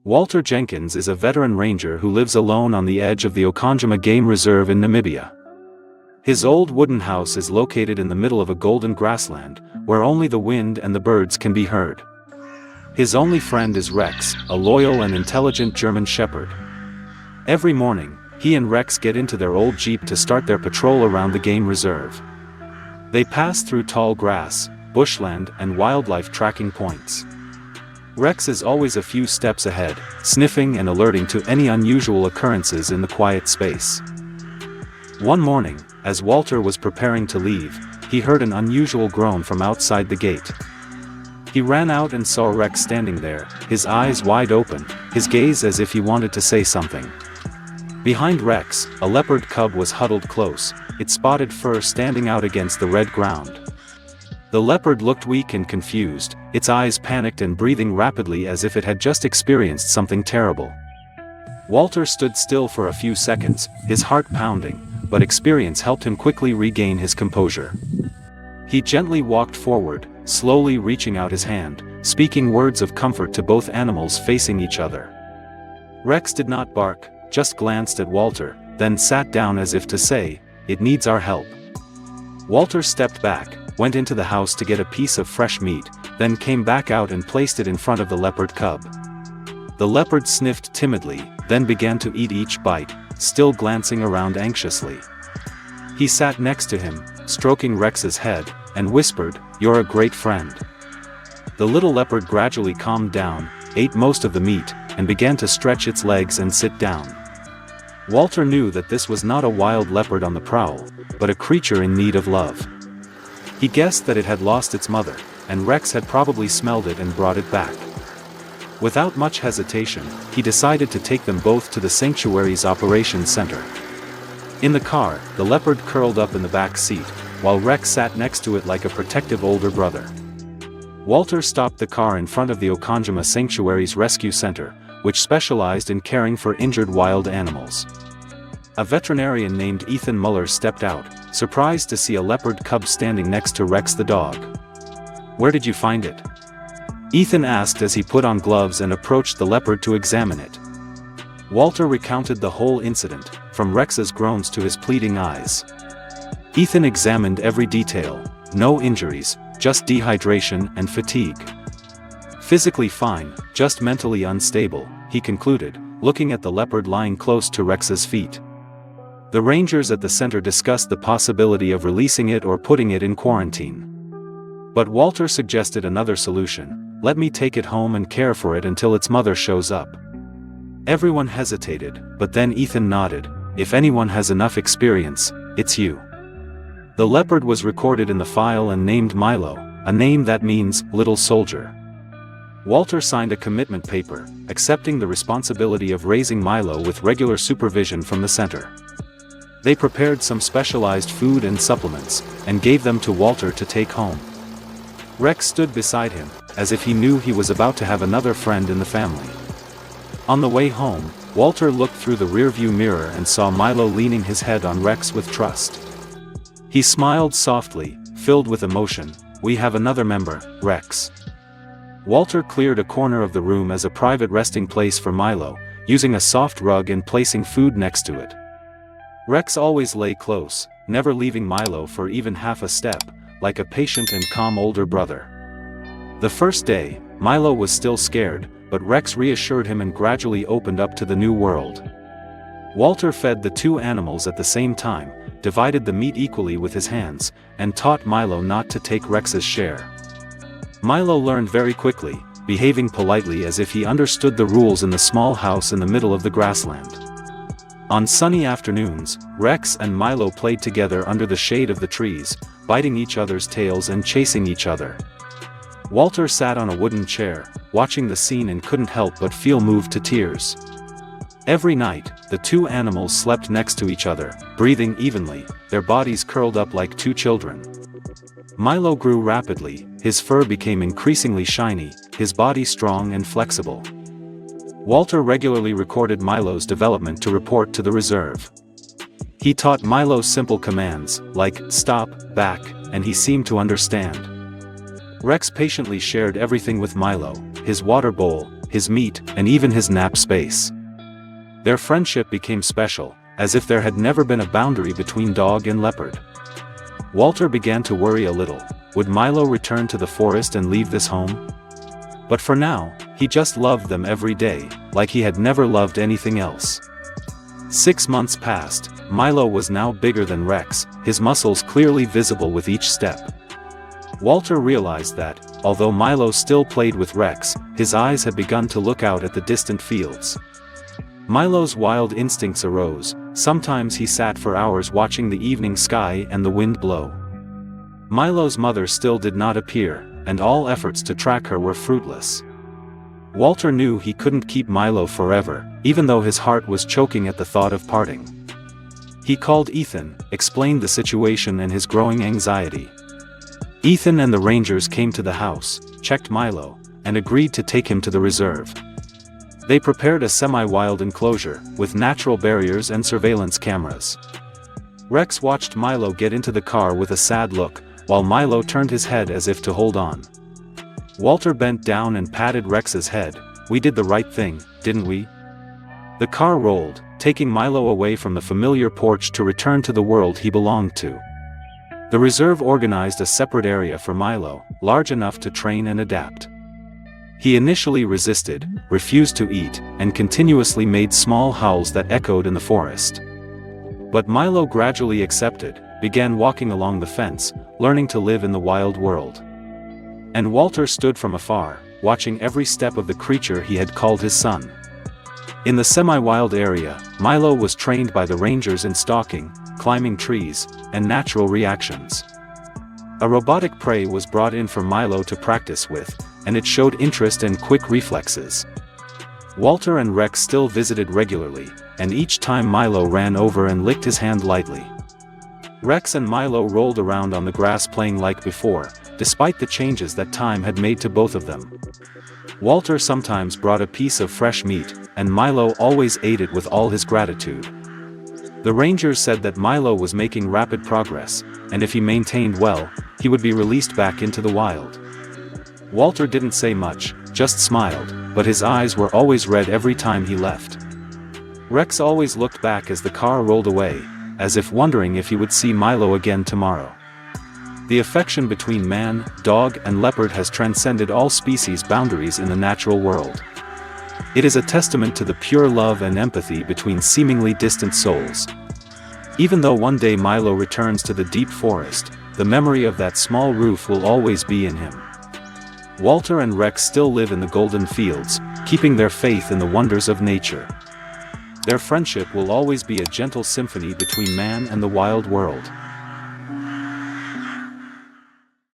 Walter Jenkins is a veteran ranger who lives alone on the edge of the Okonjoma Game Reserve in Namibia. His old wooden house is located in the middle of a golden grassland, where only the wind and the birds can be heard. His only friend is Rex, a loyal and intelligent German Shepherd. Every morning, he and Rex get into their old Jeep to start their patrol around the game reserve. They pass through tall grass, bushland, and wildlife tracking points. Rex is always a few steps ahead, sniffing and alerting to any unusual occurrences in the quiet space. One morning, as Walter was preparing to leave, he heard an unusual groan from outside the gate. He ran out and saw Rex standing there, his eyes wide open, his gaze as if he wanted to say something. Behind Rex, a leopard cub was huddled close, its spotted fur standing out against the red ground. The leopard looked weak and confused, its eyes panicked and breathing rapidly as if it had just experienced something terrible. Walter stood still for a few seconds, his heart pounding, but experience helped him quickly regain his composure. He gently walked forward, slowly reaching out his hand, speaking words of comfort to both animals facing each other. Rex did not bark, just glanced at Walter, then sat down as if to say, "It needs our help." Walter stepped back, went into the house to get a piece of fresh meat, then came back out and placed it in front of the leopard cub. The leopard sniffed timidly, then began to eat each bite, still glancing around anxiously. He sat next to him, stroking Rex's head, and whispered, "You're a great friend." The little leopard gradually calmed down, ate most of the meat, and began to stretch its legs and sit down. Walter knew that this was not a wild leopard on the prowl, but a creature in need of love. He guessed that it had lost its mother, and Rex had probably smelled it and brought it back. Without much hesitation, he decided to take them both to the sanctuary's operations center. In the car, the leopard curled up in the back seat, while Rex sat next to it like a protective older brother. Walter stopped the car in front of the Okonjoma Sanctuary's rescue center, which specialized in caring for injured wild animals. A veterinarian named Ethan Muller stepped out, surprised to see a leopard cub standing next to Rex the dog. "Where did you find it?" Ethan asked as he put on gloves and approached the leopard to examine it. Walter recounted the whole incident, from Rex's groans to his pleading eyes. Ethan examined every detail, no injuries, just dehydration and fatigue. "Physically fine, just mentally unstable," he concluded, looking at the leopard lying close to Rex's feet. The rangers at the center discussed the possibility of releasing it or putting it in quarantine. But Walter suggested another solution: "Let me take it home and care for it until its mother shows up." Everyone hesitated, but then Ethan nodded, "If anyone has enough experience, it's you." The leopard was recorded in the file and named Milo, a name that means "little soldier." Walter signed a commitment paper, accepting the responsibility of raising Milo with regular supervision from the center. They prepared some specialized food and supplements, and gave them to Walter to take home. Rex stood beside him, as if he knew he was about to have another friend in the family. On the way home, Walter looked through the rearview mirror and saw Milo leaning his head on Rex with trust. He smiled softly, filled with emotion. "We have another member, Rex." Walter cleared a corner of the room as a private resting place for Milo, using a soft rug and placing food next to it. Rex always lay close, never leaving Milo for even half a step, like a patient and calm older brother. The first day, Milo was still scared, but Rex reassured him and gradually opened up to the new world. Walter fed the two animals at the same time, divided the meat equally with his hands, and taught Milo not to take Rex's share. Milo learned very quickly, behaving politely as if he understood the rules in the small house in the middle of the grassland. On sunny afternoons, Rex and Milo played together under the shade of the trees, biting each other's tails and chasing each other. Walter sat on a wooden chair, watching the scene and couldn't help but feel moved to tears. Every night, the two animals slept next to each other, breathing evenly, their bodies curled up like two children. Milo grew rapidly, his fur became increasingly shiny, his body strong and flexible. Walter regularly recorded Milo's development to report to the reserve. He taught Milo simple commands, like, stop, back, and he seemed to understand. Rex patiently shared everything with Milo, his water bowl, his meat, and even his nap space. Their friendship became special, as if there had never been a boundary between dog and leopard. Walter began to worry a little. Would Milo return to the forest and leave this home? But for now, he just loved them every day, like he had never loved anything else. 6 months passed. Milo was now bigger than Rex, his muscles clearly visible with each step. Walter realized that, although Milo still played with Rex, his eyes had begun to look out at the distant fields. Milo's wild instincts arose. Sometimes he sat for hours watching the evening sky and the wind blow. Milo's mother still did not appear, and all efforts to track her were fruitless. Walter knew he couldn't keep Milo forever, even though his heart was choking at the thought of parting. He called Ethan, explained the situation and his growing anxiety. Ethan and the Rangers came to the house, checked Milo, and agreed to take him to the reserve. They prepared a semi-wild enclosure, with natural barriers and surveillance cameras. Rex watched Milo get into the car with a sad look, while Milo turned his head as if to hold on. Walter bent down and patted Rex's head. We did the right thing, didn't we? The car rolled, taking Milo away from the familiar porch to return to the world he belonged to. The reserve organized a separate area for Milo, large enough to train and adapt. He initially resisted, refused to eat, and continuously made small howls that echoed in the forest. But Milo gradually accepted, began walking along the fence, learning to live in the wild world. And Walter stood from afar, watching every step of the creature he had called his son. In the semi-wild area, Milo was trained by the Rangers in stalking, climbing trees, and natural reactions. A robotic prey was brought in for Milo to practice with, and it showed interest and quick reflexes. Walter and Rex still visited regularly, and each time Milo ran over and licked his hand lightly. Rex and Milo rolled around on the grass playing like before, despite the changes that time had made to both of them. Walter sometimes brought a piece of fresh meat, and Milo always ate it with all his gratitude. The Rangers said that Milo was making rapid progress, and if he maintained well, he would be released back into the wild. Walter didn't say much, just smiled, but his eyes were always red every time he left. Rex always looked back as the car rolled away, as if wondering if he would see Milo again tomorrow. The affection between man, dog, and leopard has transcended all species boundaries in the natural world. It is a testament to the pure love and empathy between seemingly distant souls. Even though one day Milo returns to the deep forest, the memory of that small roof will always be in him. Walter and Rex still live in the golden fields, keeping their faith in the wonders of nature. Their friendship will always be a gentle symphony between man and the wild world.